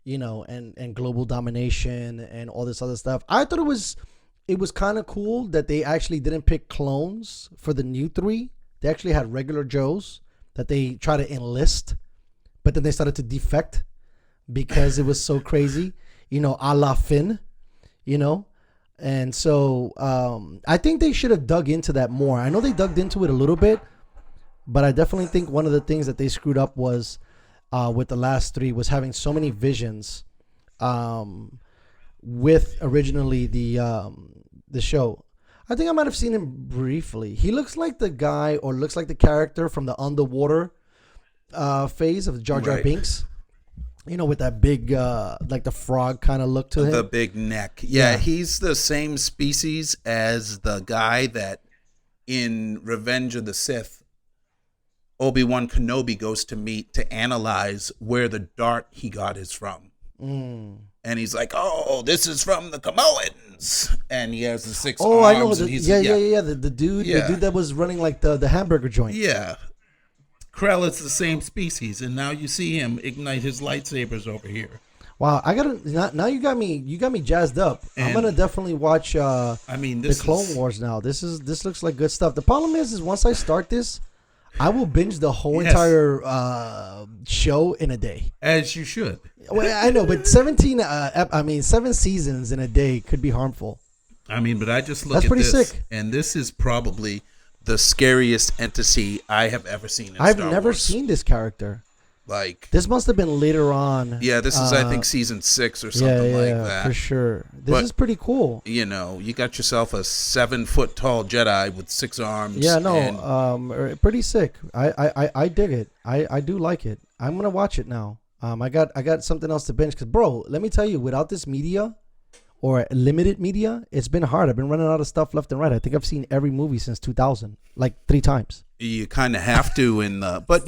and global domination and all this other stuff. I thought it was kind of cool that they actually didn't pick clones for the new 3. They actually had regular Joes that they try to enlist, but then they started to defect because it was so crazy, a la Finn, And so I think they should have dug into that more. I know they dug into it a little bit, but I definitely think one of the things that they screwed up was with the last 3 was having so many visions with originally the show. I think I might have seen him briefly. He looks like the guy or looks like the character from the underwater phase of Jar Jar Binks. With that big, like the frog kind of look to him. The big neck. Yeah, he's the same species as the guy that in Revenge of the Sith, Obi-Wan Kenobi goes to meet to analyze where the dart he got is from. And he's like, oh, this is from the Samoans. And he has the 6 arms. I know. And The dude that was running like the hamburger joint. Yeah. Krell is the same species, and now you see him ignite his lightsabers over here. Wow, now you got me jazzed up. And I'm gonna definitely watch the Clone Wars now. This looks like good stuff. The problem is once I start this, I will binge the whole entire show in a day. As you should. Well, I know, but 7 seasons in a day could be harmful. But I just look That's at pretty this, sick. And this is probably the scariest entity I have ever seen in I've Star never Wars. seen this character. Like, this must have been later on. Yeah, this is I think season 6 or something like that. For sure. This is pretty cool. You got yourself a 7-foot tall Jedi with 6 arms. Yeah, no, pretty sick. I dig it. I do like it. I'm gonna watch it now. I got something else to binge because, bro, let me tell you, without this media or limited media, it's been hard. I've been running out of stuff left and right. I think I've seen every movie since 2000, like 3 times. You kind of have to but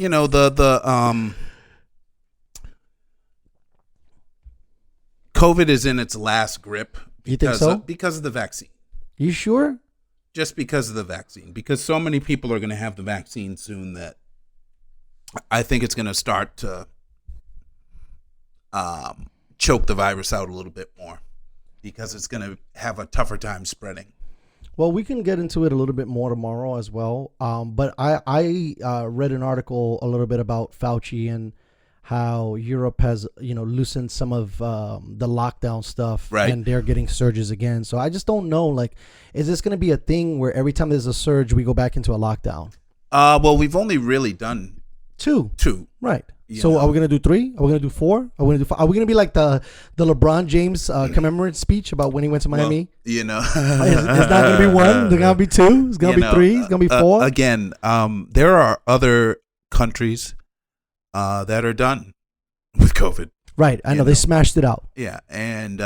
COVID is in its last grip. You think so? Because of the vaccine. You sure? Just because of the vaccine. Because so many people are going to have the vaccine soon that I think it's going to start to choke the virus out a little bit more. Because it's going to have a tougher time spreading. Well, we can get into it a little bit more tomorrow as well. But I read an article a little bit about Fauci and how Europe has, loosened some of the lockdown stuff. Right. And they're getting surges again. So I just don't know, like, is this going to be a thing where every time there's a surge, we go back into a lockdown? Well, we've only really done 2. Are Right. Are we going to do 3? Are we going to do 4? Are we going to do 5? Are we going to be like the LeBron James commemorative speech about when he went to Miami? Well, it's not going to be 1. There's going to be 2. It's going to be 3. It's going to be 4. Again, there are other countries that are done with COVID. Right. I know. They smashed it out. Yeah. And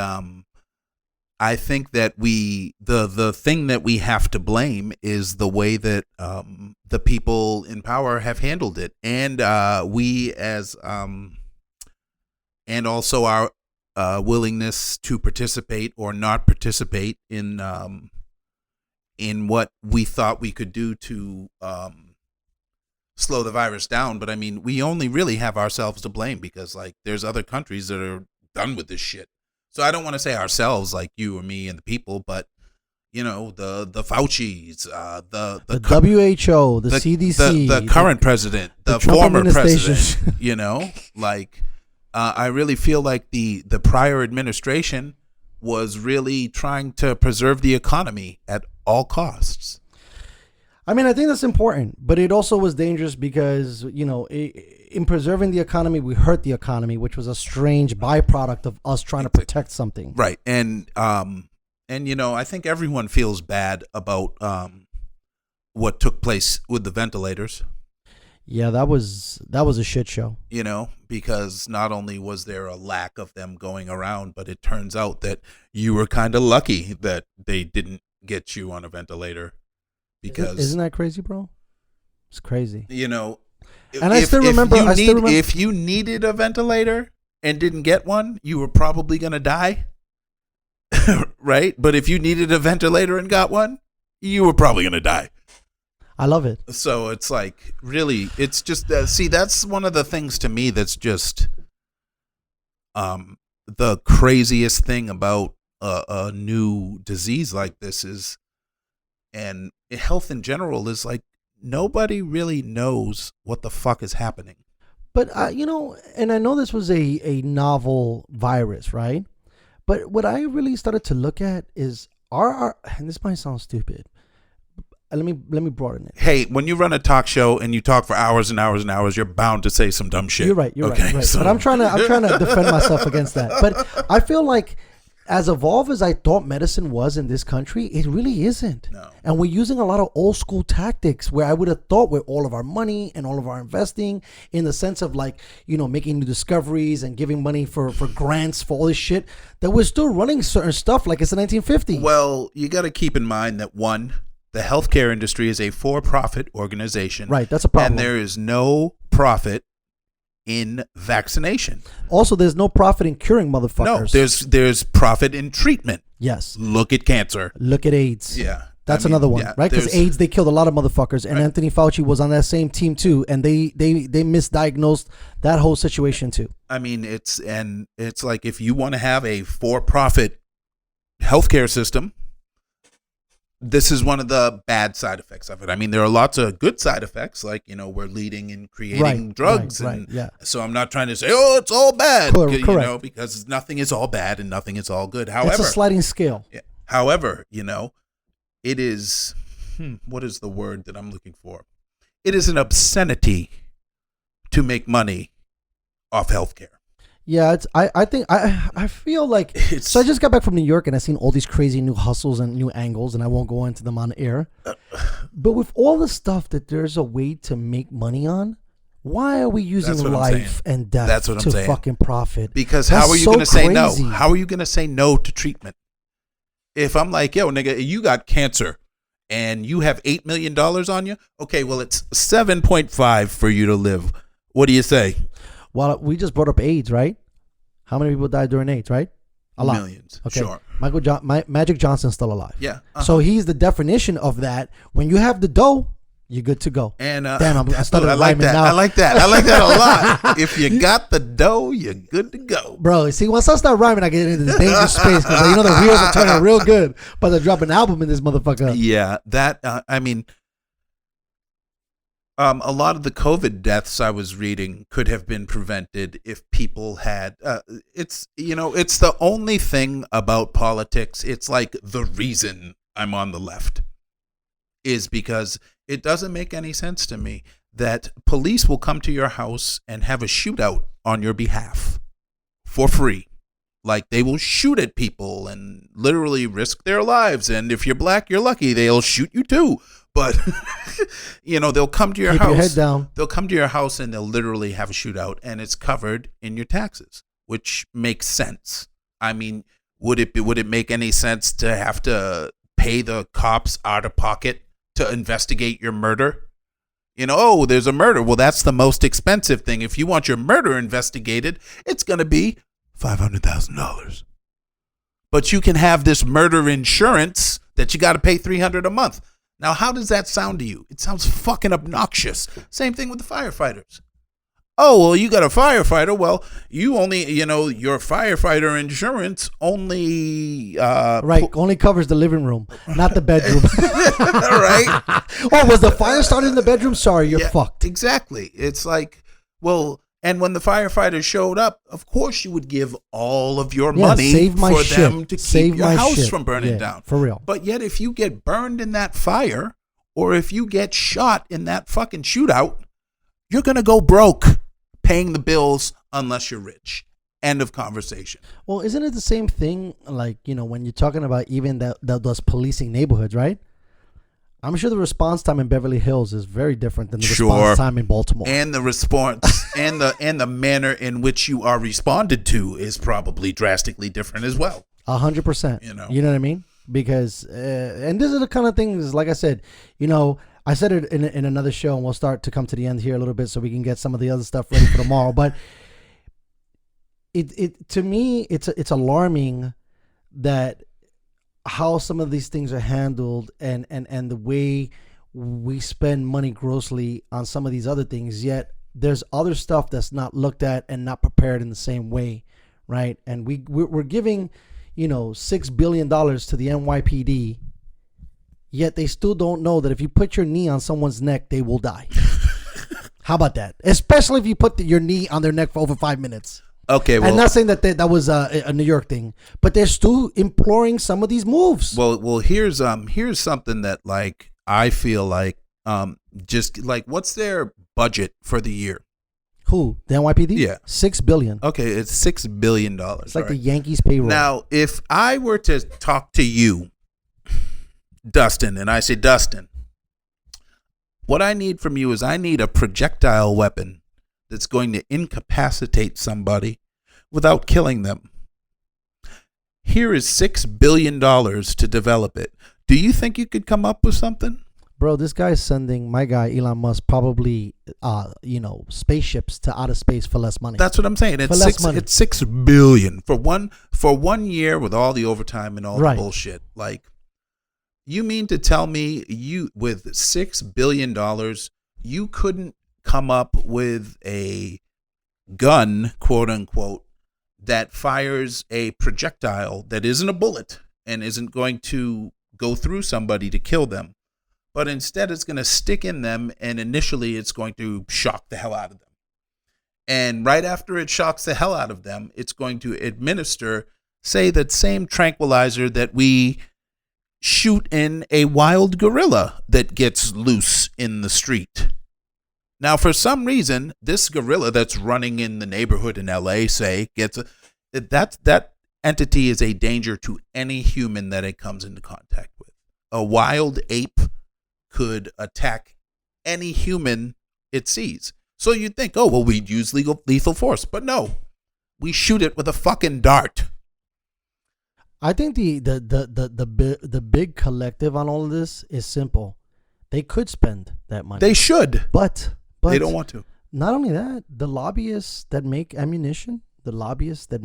I think that the thing that we have to blame is the way that the people in power have handled it, and we as and also our willingness to participate or not participate in what we thought we could do to slow the virus down. But we only really have ourselves to blame because there's other countries that are done with this shit. So I don't want to say ourselves, like you or me and the people, but the Fauci's, the WHO, the CDC, the current president, the former president. I really feel like the prior administration was really trying to preserve the economy at all costs. I think that's important, but it also was dangerous because, in preserving the economy, we hurt the economy, which was a strange byproduct of us trying to protect something. Right. And I think everyone feels bad about what took place with the ventilators. Yeah, that was a shit show. Because not only was there a lack of them going around, but it turns out that you were kind of lucky that they didn't get you on a ventilator. Because isn't that crazy, bro? It's crazy. And I still remember. If you needed a ventilator and didn't get one, you were probably gonna die, right? But if you needed a ventilator and got one, you were probably gonna die. I love it. So it's really, it's just see, that's one of the things to me that's just the craziest thing about a new disease like this is, and health in general is like nobody really knows what the fuck is happening. But and I know this was a novel virus, right? But what I really started to look at is and this might sound stupid. Let me broaden it. Hey, when you run a talk show and you talk for hours and hours and hours, you're bound to say some dumb shit. You're right. Right. So. But I'm trying to defend myself against that. But I feel like as evolved as I thought medicine was in this country, it really isn't. No. And we're using a lot of old school tactics where I would have thought with all of our money and all of our investing in the sense of like, making new discoveries and giving money for grants for all this shit, that we're still running certain stuff like it's the 1950s. Well, you got to keep in mind that the healthcare industry is a for-profit organization. Right, that's a problem. And there is no profit in vaccination. Also, there's no profit in curing motherfuckers. No, there's profit in treatment. Yes. Look at cancer. Look at AIDS. Yeah. That's another one, right? Because AIDS, they killed a lot of motherfuckers, and right. Anthony Fauci was on that same team too, and they misdiagnosed that whole situation too. I mean, it's like if you want to have a for-profit healthcare system, this is one of the bad side effects of it. I mean, there are lots of good side effects, like, we're leading and creating drugs. Right, yeah. So I'm not trying to say, it's all bad, correct. Because nothing is all bad and nothing is all good. However, it's a sliding scale. Yeah. However, it is, what is the word that I'm looking for? It is an obscenity to make money off healthcare. Yeah, I think I feel like so I just got back from New York and I seen all these crazy new hustles and new angles, and I won't go into them on air. But with all the stuff that there's a way to make money on, why are we using life and death to fucking profit? Because how are you going to say no? How are you going to say no to treatment? If I'm like, yo, nigga, you got cancer and you have $8 million on you, okay, well, it's 7.5 for you to live. What do you say? Well, we just brought up AIDS, right? How many people died during AIDS, right? A lot. Millions. Okay. Sure. Magic Johnson's still alive. Yeah. So he's the definition of that. When you have the dough, you're good to go. And damn, I started I like that. now. I like that. I like that a lot. If you got the dough, you're good to go, bro. See, once I start rhyming, I get into this dangerous space because the wheels are turning real good. But to drop an album in this motherfucker. Yeah, that. I mean. A lot of the COVID deaths I was reading could have been prevented if people had. It's the only thing about politics. It's like the reason I'm on the left is because it doesn't make any sense to me that police will come to your house and have a shootout on your behalf for free. Like they will shoot at people and literally risk their lives. And if you're black, you're lucky. They'll shoot you too. But, they'll come to your house. Keep your head down. They'll come to your house and they'll literally have a shootout, and it's covered in your taxes, which makes sense. I mean, would it make any sense to have to pay the cops out of pocket to investigate your murder? There's a murder. Well, that's the most expensive thing. If you want your murder investigated, it's going to be $500,000. But you can have this murder insurance that you got to pay $300 a month. Now, how does that sound to you? It sounds fucking obnoxious. Same thing with the firefighters. Oh, well, you got a firefighter. Well, you only, your firefighter insurance only... only covers the living room, not the bedroom. Right? Oh, was the fire started in the bedroom? Sorry, you're fucked. Exactly. It's like, well... And when the firefighters showed up, of course you would give all of your money for them to keep your house from burning down. For real. But yet if you get burned in that fire, or if you get shot in that fucking shootout, you're going to go broke paying the bills unless you're rich. End of conversation. Well, isn't it the same thing, like, when you're talking about even those policing neighborhoods, right? I'm sure the response time in Beverly Hills is very different than the response time in Baltimore. And the response and the manner in which you are responded to is probably drastically different as well. 100%. You know what I mean? Because and these are the kind of things, like I said, I said it in another show, and we'll start to come to the end here a little bit so we can get some of the other stuff ready for tomorrow. But it to me, it's alarming that how some of these things are handled and the way we spend money grossly on some of these other things, yet there's other stuff that's not looked at and not prepared in the same way, right? And we're giving, $6 billion to the NYPD, yet they still don't know that if you put your knee on someone's neck, they will die. How about that? Especially if you put your knee on their neck for over 5 minutes. Okay, well, I'm not saying that that was a New York thing, but they're still employing some of these moves. well, here's something that like I feel like just like what's their budget for the year? Who? The NYPD? Yeah. $6 billion. Okay, it's $6 billion. It's like the Yankees payroll. Now, if I were to talk to you, Dustin, and I say, Dustin, what I need from you is I need a projectile weapon that's going to incapacitate somebody without killing them. Here is $6 billion to develop it. Do you think you could come up with something? Bro, this guy's sending my guy Elon Musk probably spaceships to outer space for less money. That's what I'm saying. It's $6 billion for one year with all the overtime and all the bullshit. Like, you mean to tell me you with $6 billion you couldn't come up with a gun, quote unquote, that fires a projectile that isn't a bullet and isn't going to go through somebody to kill them, but instead it's going to stick in them, and initially it's going to shock the hell out of them. And right after it shocks the hell out of them, it's going to administer, say, that same tranquilizer that we shoot in a wild gorilla that gets loose in the street. Now, for some reason, this gorilla that's running in the neighborhood in LA, say, that entity is a danger to any human that it comes into contact with. A wild ape could attack any human it sees. So you'd think, oh, well, we'd use lethal force. But no, we shoot it with a fucking dart. I think the big collective on all of this is simple. They could spend that money. They should. But they don't want to. Not only that, the lobbyists that make ammunition, the lobbyists that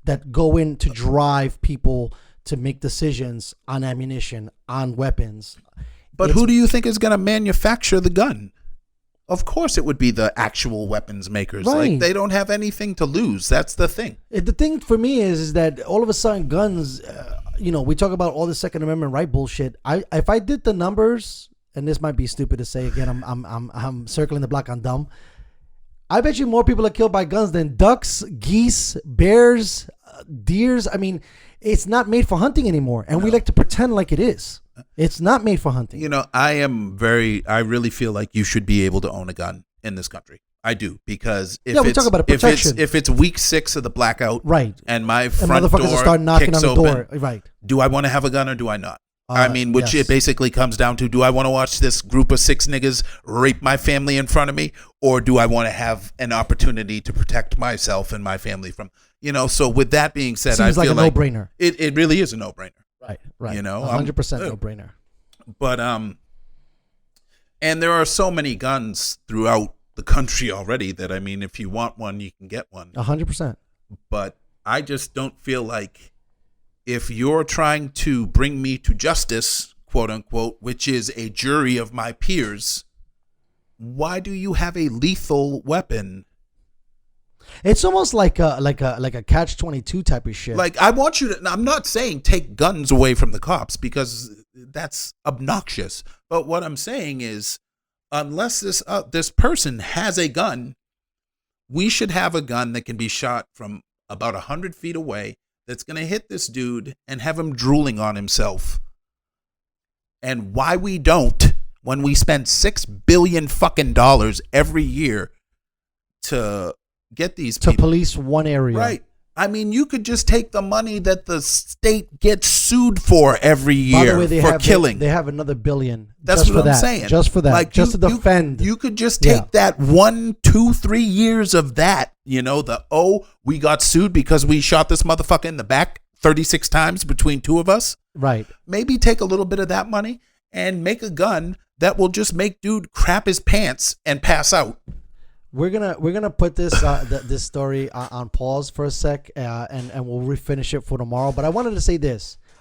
that go in to drive people to make decisions on ammunition, on weapons. But who do you think is going to manufacture the gun? Of course it would be the actual weapons makers. Right. Like, they don't have anything to lose. That's the thing. The thing for me is that all of a sudden guns, we talk about all the Second Amendment right bullshit. If I did the numbers, and this might be stupid to say again, I'm circling the block on dumb. I bet you more people are killed by guns than ducks, geese, bears, deers. I mean, it's not made for hunting anymore, and we like to pretend like it is. It's not made for hunting. I really feel like you should be able to own a gun in this country. I do, because we talk about protection. If it's week 6 of the blackout, right, and my front door start knocking kicks on the open, door, right? Do I want to have a gun or do I not? Which yes. It basically comes down to, do I want to watch this group of 6 niggas rape my family in front of me, or do I want to have an opportunity to protect myself and my family from, so with that being said, Seems I feel like a no-brainer. It really is a no-brainer. Right. 100% no-brainer. But, and there are so many guns throughout the country already that, if you want one, you can get one. 100%. But I just don't feel like, if you're trying to bring me to justice, quote unquote, which is a jury of my peers, why do you have a lethal weapon? It's almost like a catch-22 type of shit. Like, I want you to, I'm not saying take guns away from the cops, because that's obnoxious. But what I'm saying is, unless this person has a gun, we should have a gun that can be shot from about 100 feet away, that's going to hit this dude and have him drooling on himself. And why we don't, when we spend $6 billion fucking dollars every year to get these people to police one area. Right. You could just take the money that the state gets sued for every year. By the way, for killing. They have another $1 billion. That's what I'm saying. Just for that. Like, just to defend. You could just take that 1, 2, 3 years of that. We got sued because we shot this motherfucker in the back 36 times between 2 of us. Right. Maybe take a little bit of that money and make a gun that will just make dude crap his pants and pass out. We're gonna put this this story on pause for a sec, and we'll refinish it for tomorrow. But I wanted to say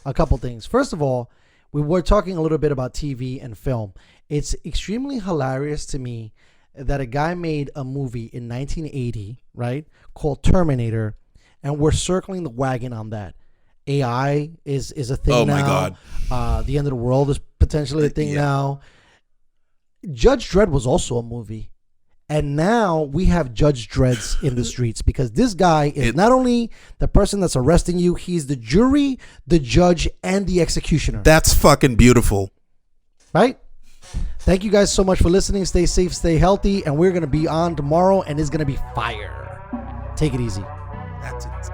a couple things. First of all, we were talking a little bit about TV and film. It's extremely hilarious to me that a guy made a movie in 1980, right, called Terminator, and we're circling the wagon on that. AI is a thing Oh, now. my God. The end of the world is potentially a thing now. Judge Dredd was also a movie. And now we have Judge Dredds in the streets because this guy is not only the person that's arresting you, he's the jury, the judge, and the executioner. That's fucking beautiful. Right? Thank you guys so much for listening. Stay safe, stay healthy, and we're going to be on tomorrow, and it's going to be fire. Take it easy. That's it.